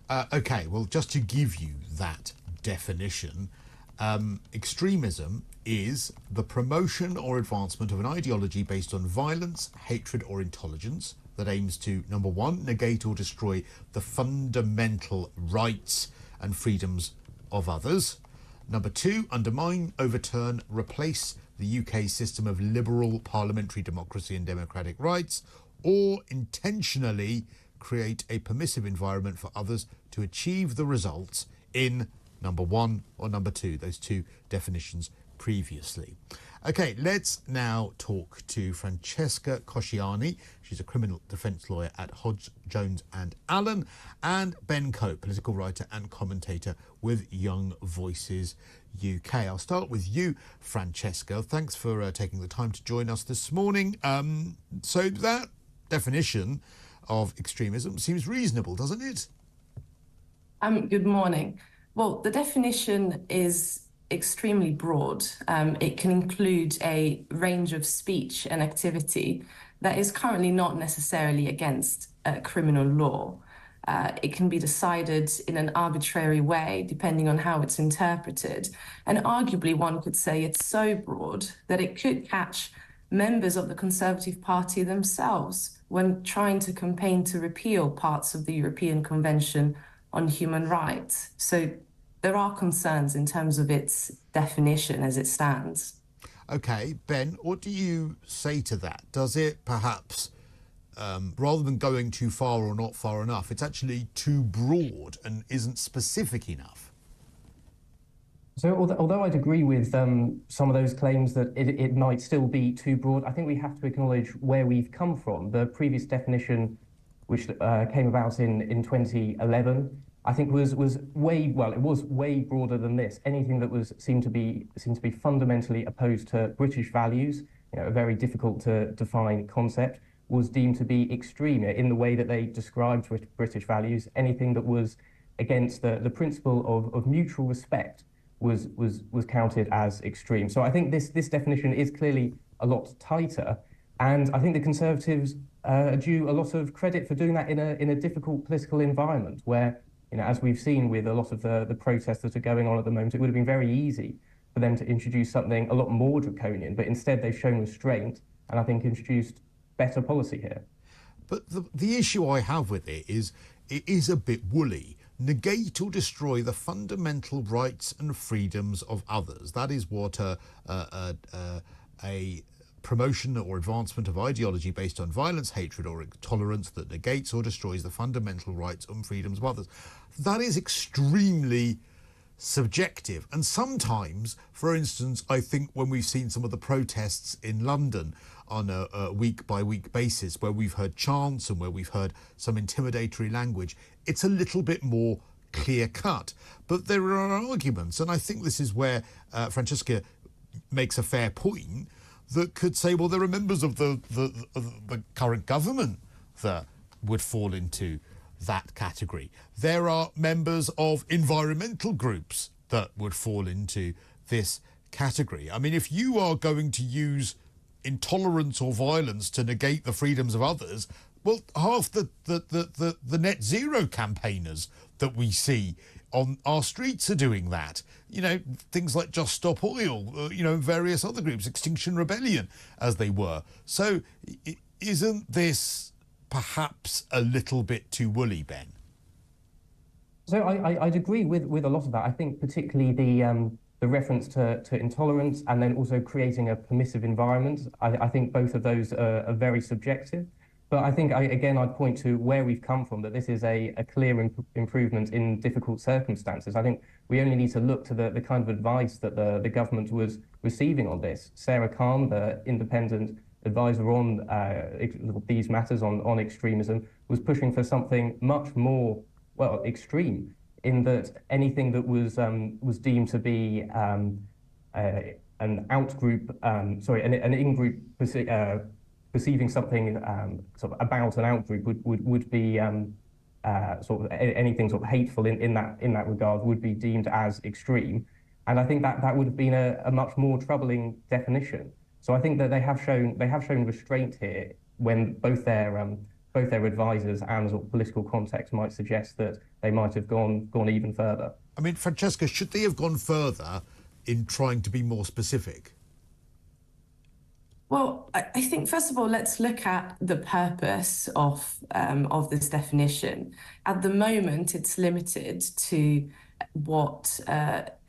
Okay, well, just to give you that definition, extremism is the promotion or advancement of an ideology based on violence, hatred, or intolerance that aims to, number one, negate or destroy the fundamental rights and freedoms of others. Number two, undermine, overturn, replace the UK system of liberal parliamentary democracy and democratic rights, or intentionally create a permissive environment for others to achieve the results in number one or number two, those two definitions previously. Okay, let's now talk to Francesca Cosciani. She's a criminal defence lawyer at Hodge, Jones and Allen, and Ben Cope, political writer and commentator with Young Voices UK. I'll start with you, Francesca. Thanks for taking the time to join us this morning. So that definition of extremism seems reasonable, doesn't it? Good morning. Well, the definition is extremely broad. It can include a range of speech and activity that is currently not necessarily against criminal law. It can be decided in an arbitrary way, depending on how it's interpreted. And arguably, one could say it's so broad that it could catch members of the Conservative Party themselves when trying to campaign to repeal parts of the European Convention on Human Rights. So there are concerns in terms of its definition as it stands. Okay, Ben, what do you say to that? Does it perhaps, rather than going too far or not far enough, it's actually too broad and isn't specific enough? So although I'd agree with some of those claims that it might still be too broad, I think we have to acknowledge where we've come from. The previous definition, which came about in 2011, I think was way broader than this. Anything that seemed to be fundamentally opposed to British values, a very difficult to define concept, was deemed to be extreme in the way that they described British values. Anything that was against the principle of mutual respect was counted as extreme. So I think this definition is clearly a lot tighter, and I think the Conservatives are due a lot of credit for doing that in a difficult political environment where, as we've seen with a lot of the protests that are going on at the moment, it would have been very easy for them to introduce something a lot more draconian, but instead they've shown restraint and I think introduced better policy here. But the issue I have with it is a bit woolly. Negate or destroy the fundamental rights and freedoms of others. That is what a promotion or advancement of ideology based on violence, hatred or intolerance that negates or destroys the fundamental rights and freedoms of others. That is extremely subjective. And sometimes, for instance, I think when we've seen some of the protests in London on a week-by-week basis, where we've heard chants and where we've heard some intimidatory language, it's a little bit more clear-cut. But there are arguments, and I think this is where Francesca makes a fair point, that could say, well, there are members of the current government that would fall into that category. There are members of environmental groups that would fall into this category. I mean, if you are going to use intolerance or violence to negate the freedoms of others, well, half the net zero campaigners that we see on our streets are doing that. Things like Just Stop Oil, various other groups, Extinction Rebellion, as they were. So isn't this perhaps a little bit too woolly, Ben? So I'd agree with a lot of that. I think particularly the reference to intolerance and then also creating a permissive environment. I think both of those are very subjective. But I think, I'd point to where we've come from, that this is a clear improvement in difficult circumstances. I think we only need to look to the kind of advice that the government was receiving on this. Sarah Khan, the independent advisor on these matters, on extremism, was pushing for something much more, extreme, in that anything that was deemed to be an out-group, an in-group perceiving something sort of about an outgroup would be sort of anything sort of hateful in that regard would be deemed as extreme, and I think that would have been a much more troubling definition. So I think that they have shown restraint here when both their both their advisors and sort of political context might suggest that they might have gone even further. I mean, Francesca, should they have gone further in trying to be more specific? Well, I think, first of all, let's look at the purpose of this definition. At the moment, it's limited to what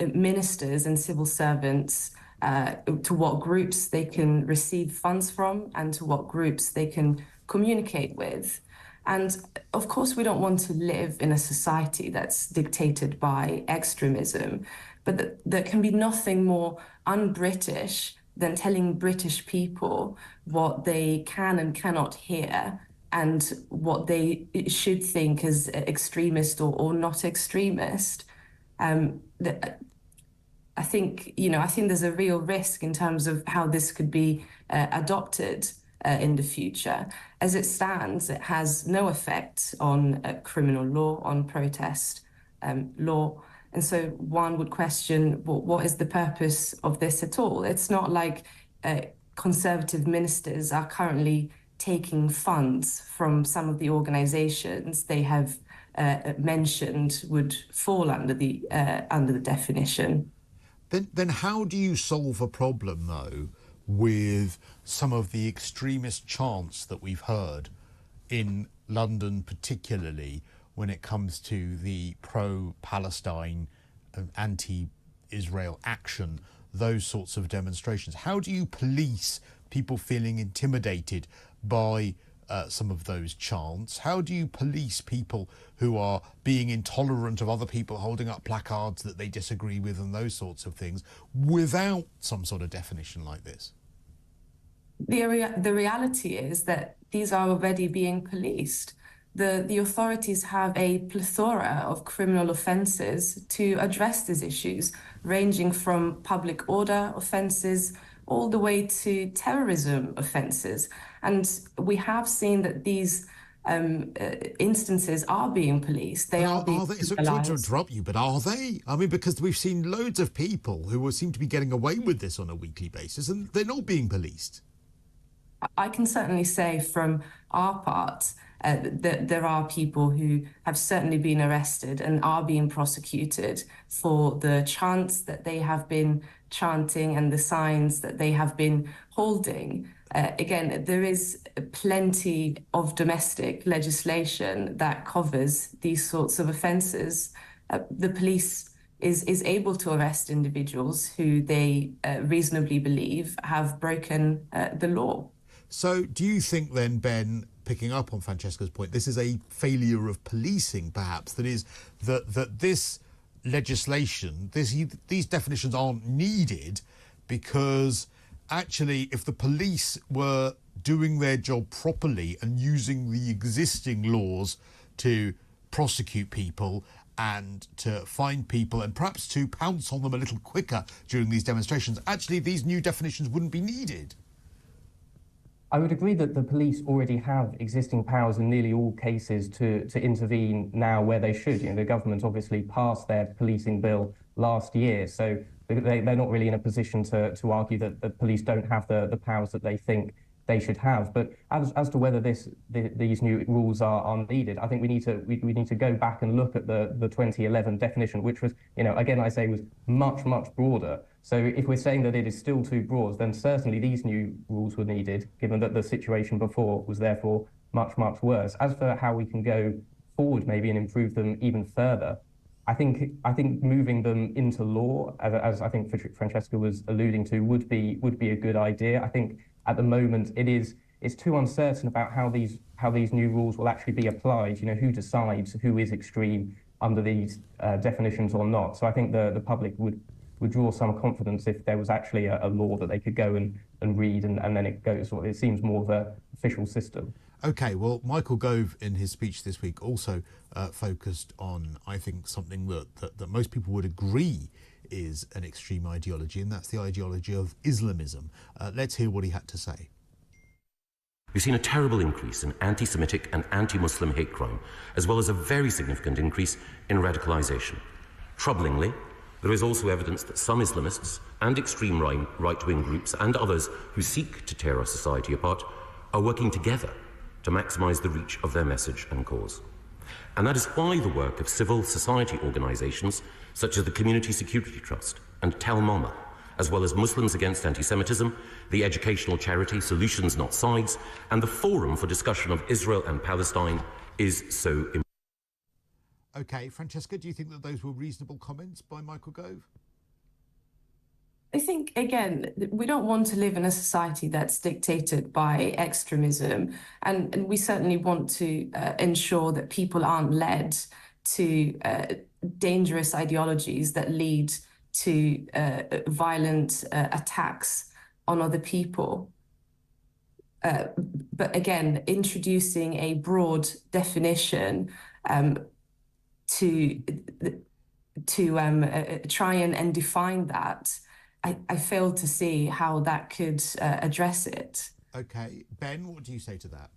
ministers and civil servants, to what groups they can receive funds from and to what groups they can communicate with. And of course, we don't want to live in a society that's dictated by extremism, but there can be nothing more un-British than telling British people what they can and cannot hear and what they should think as extremist or not extremist. I think there's a real risk in terms of how this could be adopted in the future. As it stands, it has no effect on criminal law, on protest law. And so one would question, well, what is the purpose of this at all? It's not like Conservative ministers are currently taking funds from some of the organisations they have mentioned would fall under the definition. Then how do you solve a problem, though, with some of the extremist chants that we've heard in London, particularly when it comes to the pro-Palestine, anti-Israel action, those sorts of demonstrations? How do you police people feeling intimidated by some of those chants? How do you police people who are being intolerant of other people holding up placards that they disagree with and those sorts of things without some sort of definition like this? The reality is that these are already being policed. The authorities have a plethora of criminal offences to address these issues, ranging from public order offences all the way to terrorism offences. And we have seen that these instances are being policed. They are being penalised. Sorry to interrupt you, but are they? I mean, because we've seen loads of people who seem to be getting away with this on a weekly basis, and they're not being policed. I can certainly say from our part that there are people who have certainly been arrested and are being prosecuted for the chants that they have been chanting and the signs that they have been holding. Again, there is plenty of domestic legislation that covers these sorts of offences. The police is able to arrest individuals who they reasonably believe have broken the law. So do you think then, Ben, picking up on Francesca's point, this is a failure of policing, perhaps, that is that this legislation, these definitions aren't needed because actually if the police were doing their job properly and using the existing laws to prosecute people and to find people and perhaps to pounce on them a little quicker during these demonstrations, actually these new definitions wouldn't be needed? I would agree that the police already have existing powers in nearly all cases to intervene now where they should. The government obviously passed their policing bill last year, so they're not really in a position to argue that the police don't have the powers that they think they should have. But as to whether these new rules are needed, I think we need to go back and look at the 2011 definition, which was, again, I say was much broader. So if we're saying that it is still too broad, then certainly these new rules were needed, given that the situation before was therefore much worse. As for how we can go forward maybe and improve them even further, I think moving them into law, as I think Francesca was alluding to, would be a good idea. I think at the moment it's too uncertain about how these new rules will actually be applied. Who decides who is extreme under these definitions or not. So I think the public would draw some confidence if there was actually a law that they could go and read and then it seems more of an official system. Okay, well, Michael Gove in his speech this week also focused on, I think, something that most people would agree is an extreme ideology, and that's the ideology of Islamism. Let's hear what he had to say. We've seen a terrible increase in anti-Semitic and anti-Muslim hate crime, as well as a very significant increase in radicalisation. Troublingly, there is also evidence that some Islamists and extreme right-wing groups and others who seek to tear our society apart are working together to maximise the reach of their message and cause. And that is why the work of civil society organisations such as the Community Security Trust and Tel Mama, as well as Muslims Against Anti-Semitism, the educational charity Solutions Not Sides, and the Forum for Discussion of Israel and Palestine is so important. Okay, Francesca, do you think that those were reasonable comments by Michael Gove? I think, again, we don't want to live in a society that's dictated by extremism. And we certainly want to ensure that people aren't led to dangerous ideologies that lead to violent attacks on other people. But again, introducing a broad definition to try and define that, I fail to see how that could address it. Okay, Ben, what do you say to that?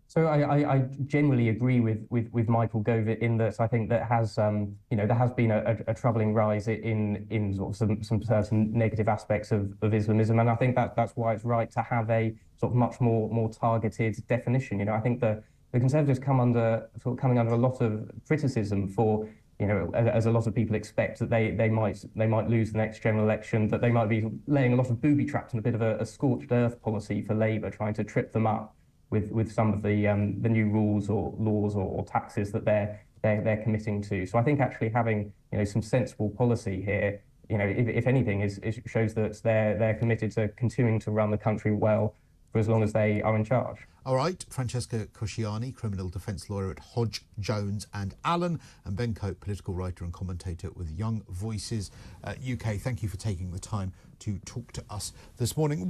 So I generally agree with Michael Gove in that I think that has there has been a troubling rise in sort of some certain negative aspects of Islamism, and I think that's why it's right to have a sort of much more targeted definition. I think the Conservatives coming under a lot of criticism for, as a lot of people expect, that they might lose the next general election, that they might be laying a lot of booby traps and a bit of a scorched earth policy for Labour, trying to trip them up with some of the new rules or laws or taxes that they're committing to. So I think actually having some sensible policy here, if anything, shows that they're committed to continuing to run the country well for as long as they are in charge. All right, Francesca Cosciani, criminal defence lawyer at Hodge, Jones and Allen, and Ben Cope, political writer and commentator with Young Voices UK. Thank you for taking the time to talk to us this morning.